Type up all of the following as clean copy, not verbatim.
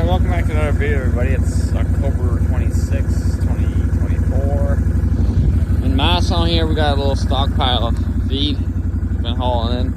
welcome back to another video, everybody. It's October 26th, 2024. In Masson here, we got a little stockpile of feed we've been hauling in.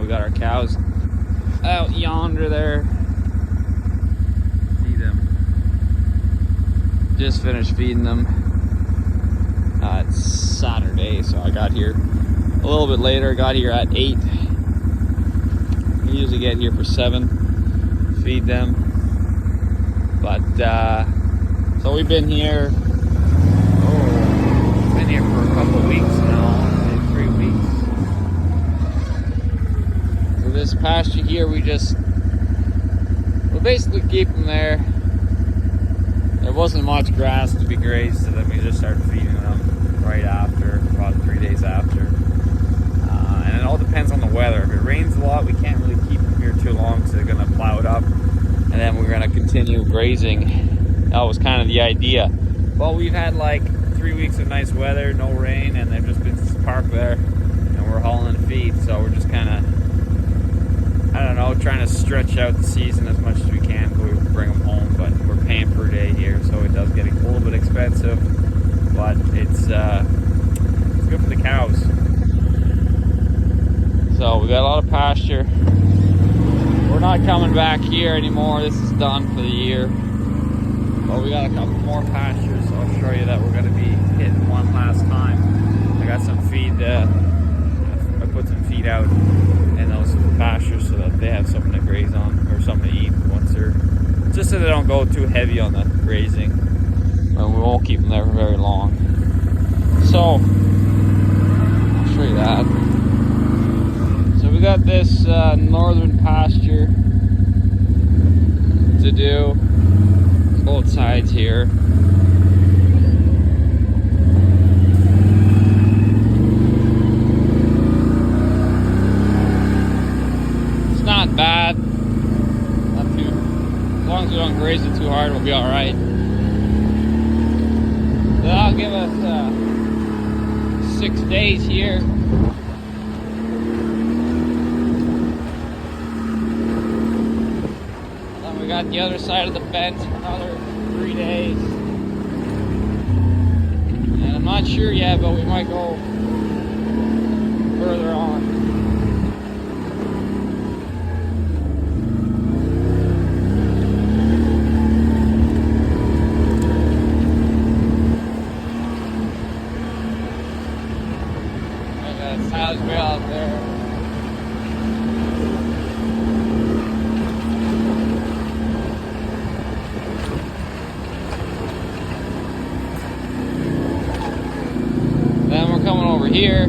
We got our cows out yonder there. See them. Just finished feeding them. It's Saturday, so I got here a little bit later. Got here at 8. We usually get here for 7, feed them. But so we've been here. Been here for a couple of weeks now, maybe 3 weeks. So this pasture here, we basically keep them there. There wasn't much grass to be grazed, so then we just started feeding them right after, about 3 days after. And it all depends on the weather. If it rains a lot, we can't really keep them here too long, so they're gonna plow it up, and then we're gonna continue grazing. That was kind of the idea. Well, we've had like 3 weeks of nice weather, no rain, and they've just been parked there, and we're hauling feed. So we're just kind of, I don't know, trying to stretch out the season as much as we can before we bring them home. But we're paying per day here, so it does get a little bit expensive, but it's good for the cows. So we got a lot of pasture. We're not coming back here anymore. This is done for the year. But we got a couple more pastures, so I'll show you that we're going to be hitting one last time. I got some feed. I put some feed out in those pastures so that they have something to graze on, or something to eat once they're, just so they don't go too heavy on the grazing. And we won't keep them there for very long. So I'll show you that. So we got this northern pasture to do, both sides here. It's not bad. Not too, as long as we don't graze it too hard, we'll be all right. That'll give us 6 days here. We got the other side of the fence for another 3 days. And I'm not sure yet, but we might go further on. I got a silage bale out there. Then we're coming over here.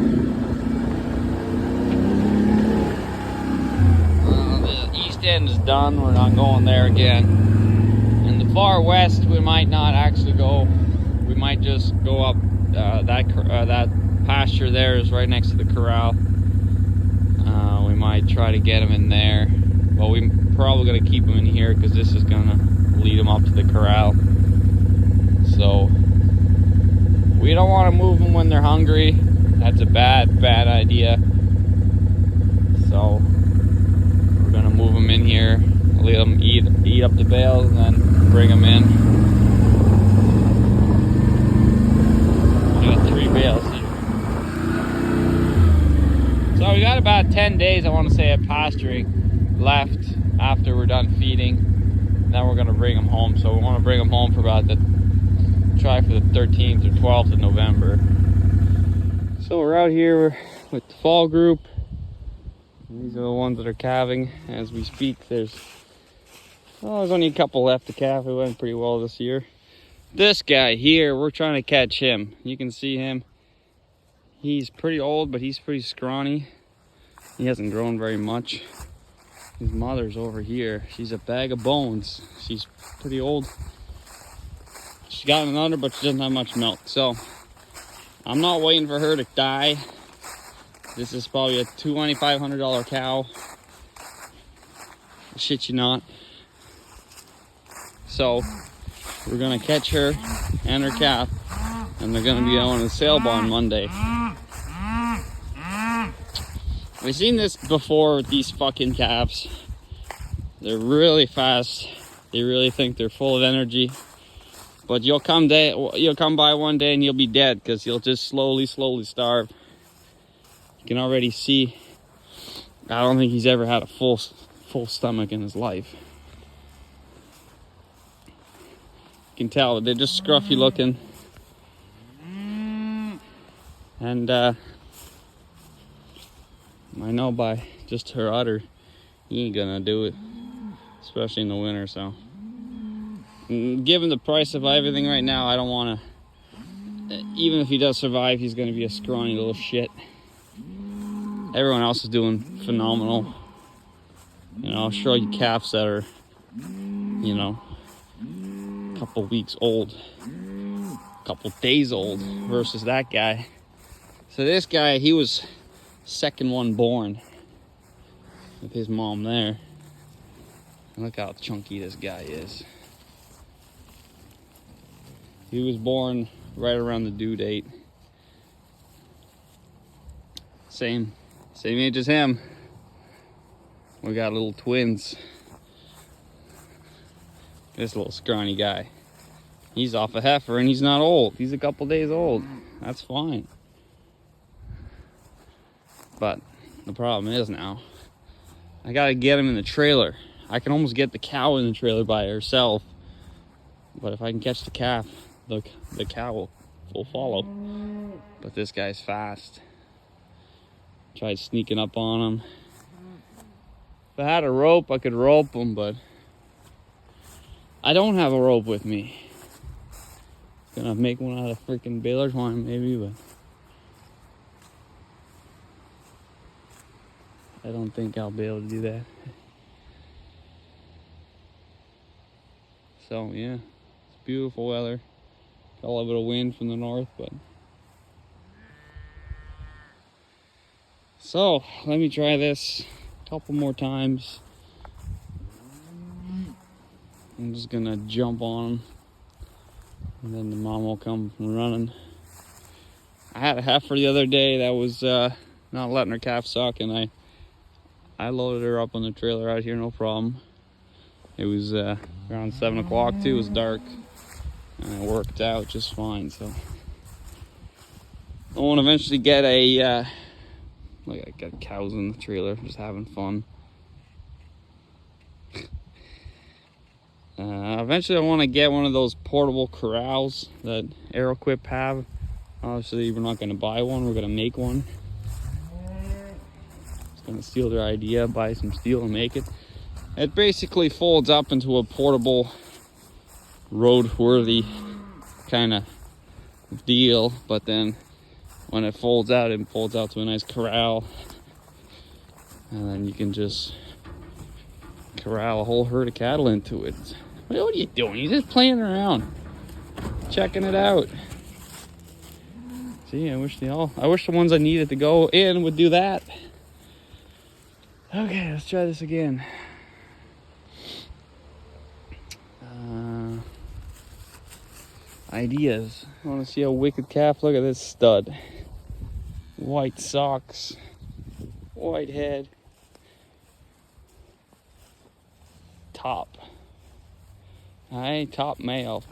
The east end is done. We're not going there again. In the far west, we might not actually go. We might just go up. That pasture there is right next to the corral. We might try to get them in there. Well, we're probably going to keep them in here because this is going to lead them up to the corral. So we don't want to move them when they're hungry. That's a bad idea. So we're gonna move them in here, let them eat up the bales, and then bring them in. We got 3 bales here. So we got about 10 days, I want to say, of pasturing left after we're done feeding. Then we're gonna bring them home. So we want to bring them home for about try for the 13th or 12th of November. So we're out here with the fall group. These are the ones that are calving as we speak. There's only a couple left to calve. It went pretty well this year. This guy here, we're trying to catch him. You can see him. He's pretty old, but he's pretty scrawny. He hasn't grown very much. His mother's over here. She's a bag of bones. She's pretty old. She's got an udder, but she doesn't have much milk. So I'm not waiting for her to die. This is probably a $2,500 cow. Shit you not. So we're gonna catch her and her calf, and they're gonna be on the sale barn Monday. We've seen this before with these fucking calves. They're really fast They really think they're full of energy. But you'll come by one day and you'll be dead because you'll just slowly starve. You can already see, I don't think he's ever had a full stomach in his life. You can tell they're just scruffy looking. And I know by just her udder, he ain't gonna do it, especially in the winter. So, given the price of everything right now, I don't want to. Even if he does survive, he's gonna be a scrawny little shit. Everyone else is doing phenomenal. You know, I'll show you calves that are, you know, a couple weeks old, a couple days old, versus that guy. So this guy, he was second one born with his mom there. And look how chunky this guy is. He was born right around the due date. Same age as him. We got little twins. This little scrawny guy. He's off a heifer and he's not old. He's a couple days old. That's fine. But the problem is now, I gotta get him in the trailer. I can almost get the cow in the trailer by herself. But if I can catch the calf, the cow will follow. But this guy's fast. Tried sneaking up on him. If I had a rope, I could rope him, but I don't have a rope with me. Gonna make one out of freaking baler twine maybe, but I don't think I'll be able to do that. So yeah, it's beautiful weather. Got a little bit of wind from the north, but so let me try this a couple more times. I'm just gonna jump on him, and then the mom will come running. I had a heifer the other day that was not letting her calf suck, and I loaded her up on the trailer out here, no problem. It was around 7 o'clock too, it was dark, and it worked out just fine. So I want to eventually get I got cows in the trailer, just having fun. Eventually I want to get one of those portable corrals that Aeroquip have. Obviously we're not going to buy one, we're going to make one. Just going to steal their idea, buy some steel and make it. It basically folds up into a portable, road-worthy kind of deal, but then when it folds out to a nice corral, and then you can just corral a whole herd of cattle into it. What are you doing? You're just playing around, checking it out. See, I wish the ones I needed to go in would do that. Okay, let's try this again. Ideas. I want to see a wicked calf. Look at this stud. White socks, white head, top. Alright, top male.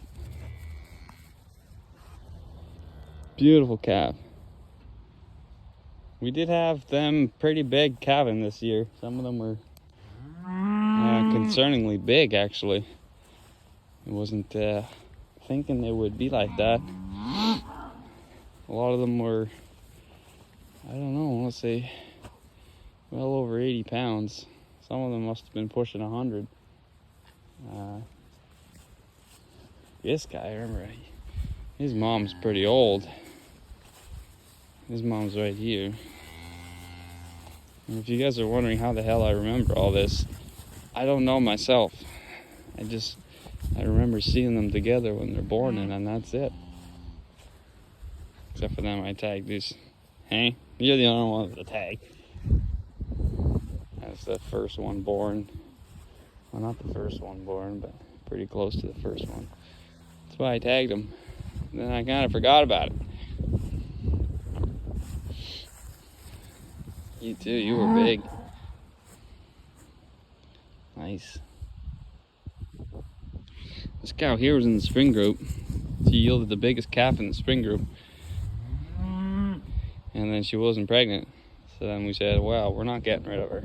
Beautiful calf. We did have them pretty big calving this year. Some of them were concerningly big, actually. I wasn't thinking they would be like that. A lot of them were, I don't know, I want to say well over 80 pounds. Some of them must have been pushing 100. This guy, I remember, his mom's pretty old. His mom's right here. And if you guys are wondering how the hell I remember all this, I don't know myself. I remember seeing them together when they're born, and then that's it. Except for them, I tagged these. Hey, you're the only one with the tag. That's the first one born. Well, not the first one born, but pretty close to the first one. That's why I tagged them. Then I kind of forgot about it. You too, you were big. Nice. This cow here was in the spring group. She yielded the biggest calf in the spring group. And then she wasn't pregnant. So then we said, well, we're not getting rid of her.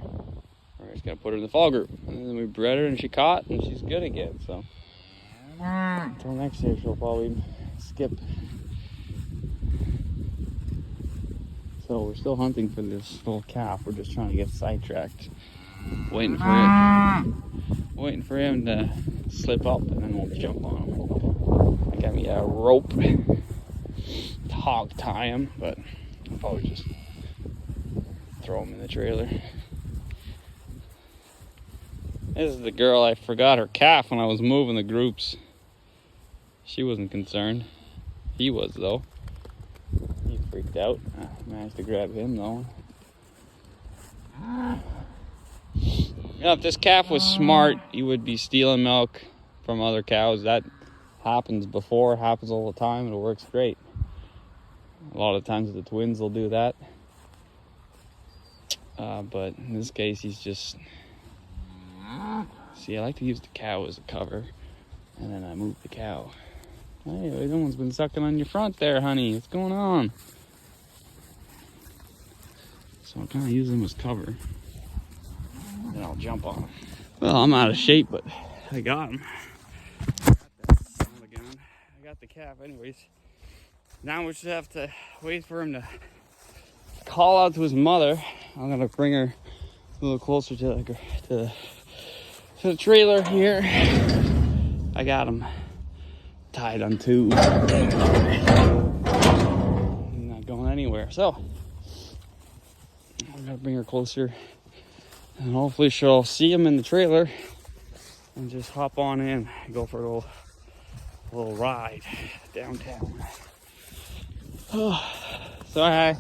We're just gonna put her in the fall group. And then we bred her and she caught and she's good again. So until next year she'll probably skip. So we're still hunting for this little calf. We're just trying to get sidetracked. Waiting for him to slip up and then we'll jump on him. I got me a rope to hog tie him, but I'll probably just throw him in the trailer. This is the girl. I forgot her calf when I was moving the groups. She wasn't concerned. He was though. He freaked out. I managed to grab him though. You know, if this calf was smart, he would be stealing milk from other cows. That happens before, happens all the time, and it works great. A lot of times the twins will do that. But in this case, he's just... See, I like to use the cow as a cover, and then I move the cow. Hey, someone's been sucking on your front there, honey. What's going on? So I kind of use them as cover. Then I'll jump on him. Well, I'm out of shape, but I got him. I got the calf anyways. Now we just have to wait for him to call out to his mother. I'm gonna bring her a little closer to the trailer here. I got him tied on two. I'm not going anywhere. So I'm gonna bring her closer. And hopefully she'll see him in the trailer and just hop on in and go for a little ride downtown. Oh, so I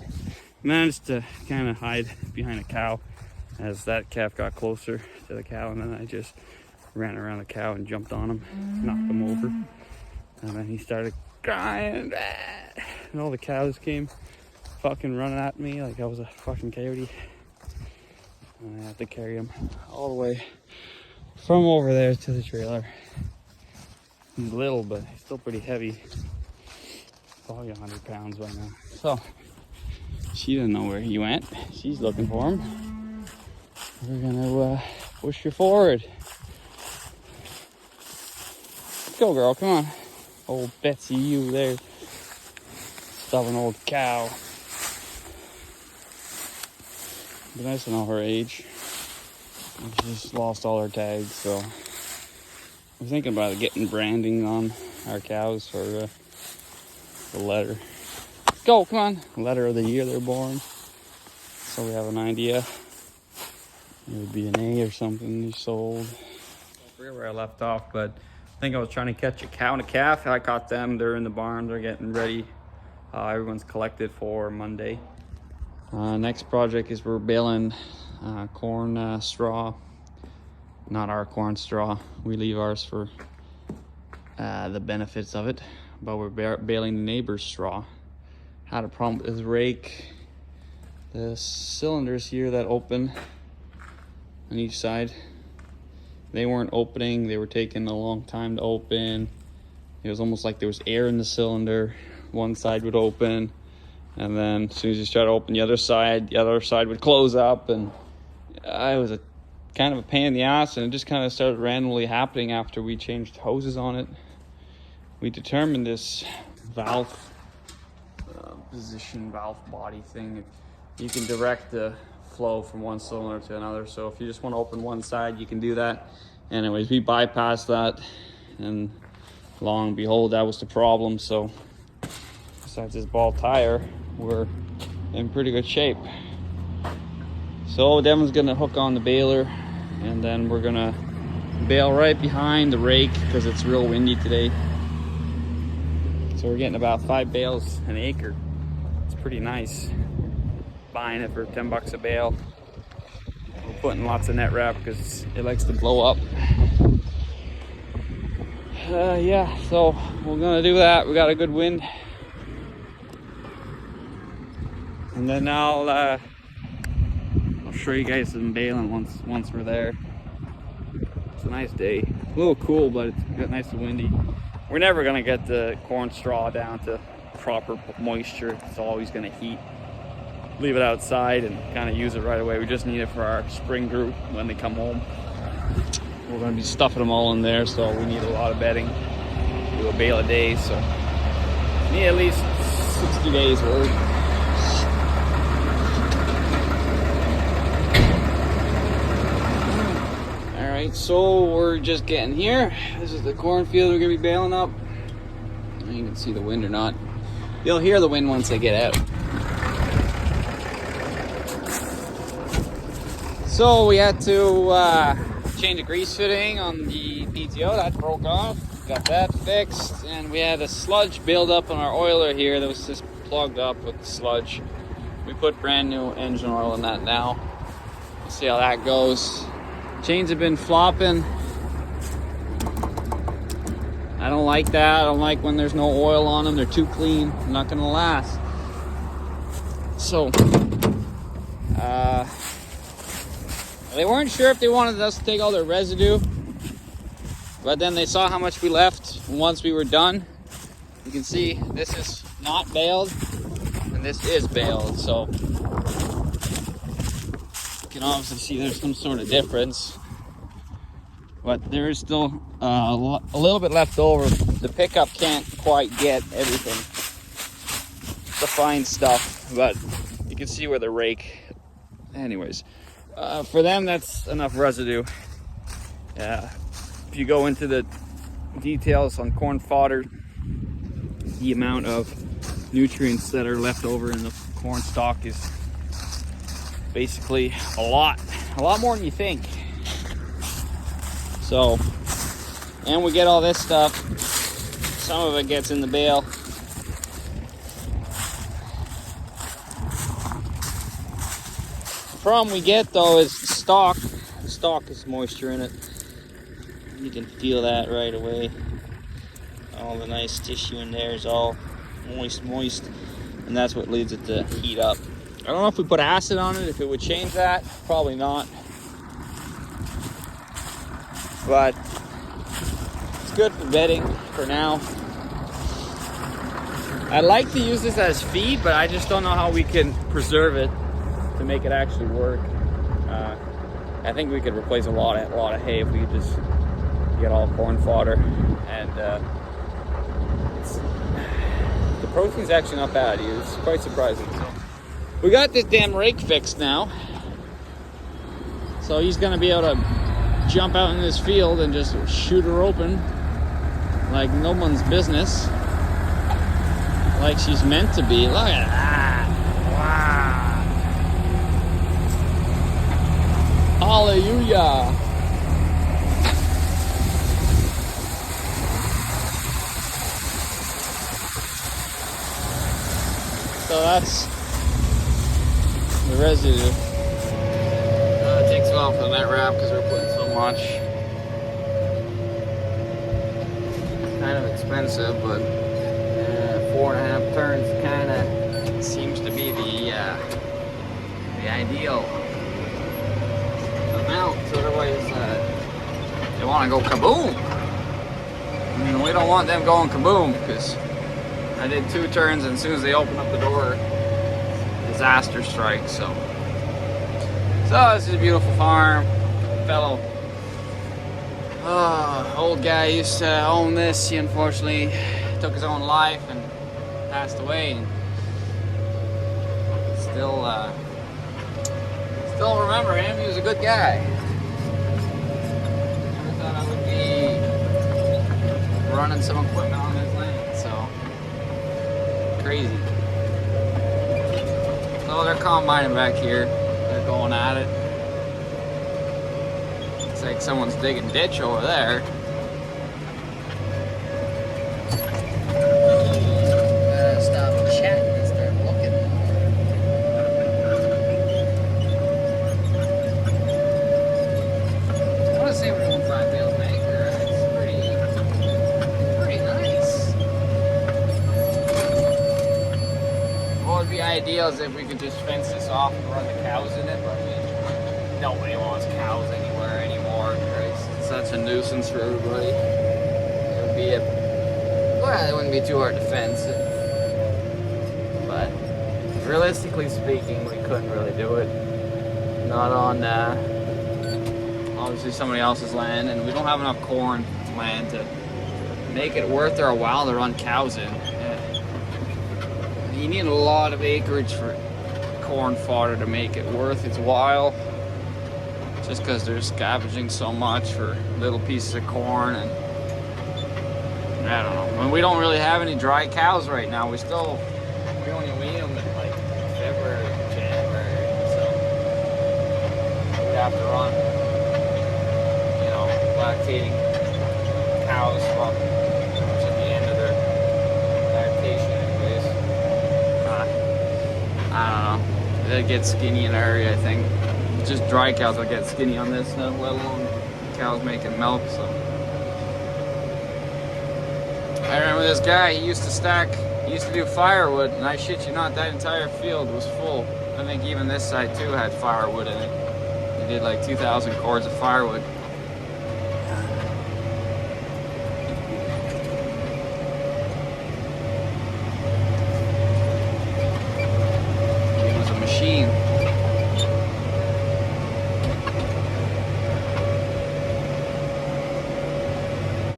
managed to kind of hide behind a cow as that calf got closer to the cow, and then I just ran around the cow and jumped on him, knocked him over, and then he started crying, and all the cows came fucking running at me like I was a fucking coyote. And I have to carry him all the way from over there to the trailer. He's little, but he's still pretty heavy. Probably 100 pounds by now. So, she didn't know where he went. She's looking for him. We're gonna push her forward. Let's go, girl, come on. Old Betsy, you there. Stubborn old cow. Be nice to know her age. She's lost all her tags, so we're thinking about getting branding on our cows for the letter. Go, come on. Letter of the year they're born. So we have an idea. It would be an A or something they sold. I forget where I left off, but I think I was trying to catch a cow and a calf. I caught them. They're in the barn. They're getting ready. Everyone's collected for Monday. Next project is we're baling corn straw. Not our corn straw. We leave ours for the benefits of it. But we're baling the neighbor's straw. Had a problem with this rake. The cylinders here that open on each side, they weren't opening. They were taking a long time to open. It was almost like there was air in the cylinder. One side would open, and then as soon as you try to open the other side would close up, and it was a kind of a pain in the ass, and it just kind of started randomly happening after we changed hoses on it. We determined this valve position, valve body thing, you can direct the flow from one cylinder to another. So if you just want to open one side, you can do that. Anyways, we bypassed that, and lo and behold, that was the problem. So besides this ball tire, we're in pretty good shape. So Devin's gonna hook on the baler, and then we're gonna bale right behind the rake because it's real windy today. So we're getting about 5 bales an acre. It's pretty nice. Buying it for 10 bucks a bale. We're putting lots of net wrap because it likes to blow up. Yeah, so we're gonna do that. We got a good wind. And then I'll show you guys some baling once we're there. It's a nice day. little cool, but it's got nice and windy. We're never gonna get the corn straw down to proper moisture. It's always gonna heat. Leave it outside and kind of use it right away. We just need it for our spring group when they come home. We're gonna be stuffing them all in there, so we need a lot of bedding. Do a bale a day, so we need at least 60 days worth. All right, so we're just getting here. This is the cornfield we're gonna be baling up. You can see the wind or not. You'll hear the wind once I get out. So we had to change a grease fitting on the PTO. That broke off. Got that fixed. And we had a sludge build up on our oiler here that was just plugged up with sludge. We put brand new engine oil in that now. We'll see how that goes. Chains have been flopping. I don't like that. I don't like when there's no oil on them. They're too clean. They're not gonna last. So, they weren't sure if they wanted us to take all their residue, but then they saw how much we left once we were done. You can see this is not baled, and this is baled, so you can obviously see there's some sort of difference. But there is still a little bit left over. The pickup can't quite get everything, the fine stuff, but you can see where the rake, anyways. For them, that's enough residue. If you go into the details on corn fodder, the amount of nutrients that are left over in the corn stalk is basically a lot more than you think. So, and we get all this stuff. Some of it gets in the bale. The problem we get though is the stalk. The stalk has moisture in it. You can feel that right away. All the nice tissue in there is all moist, and that's what leads it to heat up. I don't know if we put acid on it, if it would change that. Probably not. But it's good for bedding for now. I'd like to use this as feed, but I just don't know how we can preserve it to make it actually work. I think we could replace a lot of hay if we could just get all corn fodder, and the protein's actually not bad. It's quite surprising. So we got this damn rake fixed now, so he's gonna be able to jump out in this field and just shoot her open like no one's business, like she's meant to be. Look at that! Wow! Hallelujah! So that's the residue. It takes a while for the net wrap because we're putting so much. Kind of expensive, but 4.5 turns kind of seems to be the ideal amount. Otherwise, they want to go kaboom. I mean, we don't want them going kaboom because I did 2 turns, and as soon as they open up the door, disaster strikes. So this is a beautiful farm. Fellow old guy used to own this. He unfortunately took his own life and passed away. And still remember him. He was a good guy. Never thought I would be running some equipment on his land. So crazy. So they're combining back here. They're going at it. It's like someone's digging ditch over there. Gotta stop chatting and start looking. I want to say we're doing 5 bales an acre. It's pretty nice. What would be ideal is if we could just fence this off and run the cows in it, but nobody wants cows anywhere anymore. It's such a nuisance for everybody. It would be well, it wouldn't be too hard to fence it. But realistically speaking, we couldn't really do it. Not on obviously somebody else's land, and we don't have enough corn land to make it worth our while to run cows in. You need a lot of acreage for corn fodder to make it worth its while, just because they're scavenging so much for little pieces of corn. And I don't know, when we don't really have any dry cows right now. We only wean them in like February, January, so we have to run, you know, lactating cows from to the end of their lactation anyways. I don't know, they get skinny in our area, I think. Just dry cows will get skinny on this stuff, let alone cows making milk. So I remember this guy, he used to do firewood, and I shit you not, that entire field was full. I think even this side too had firewood in it. He did like 2,000 cords of firewood.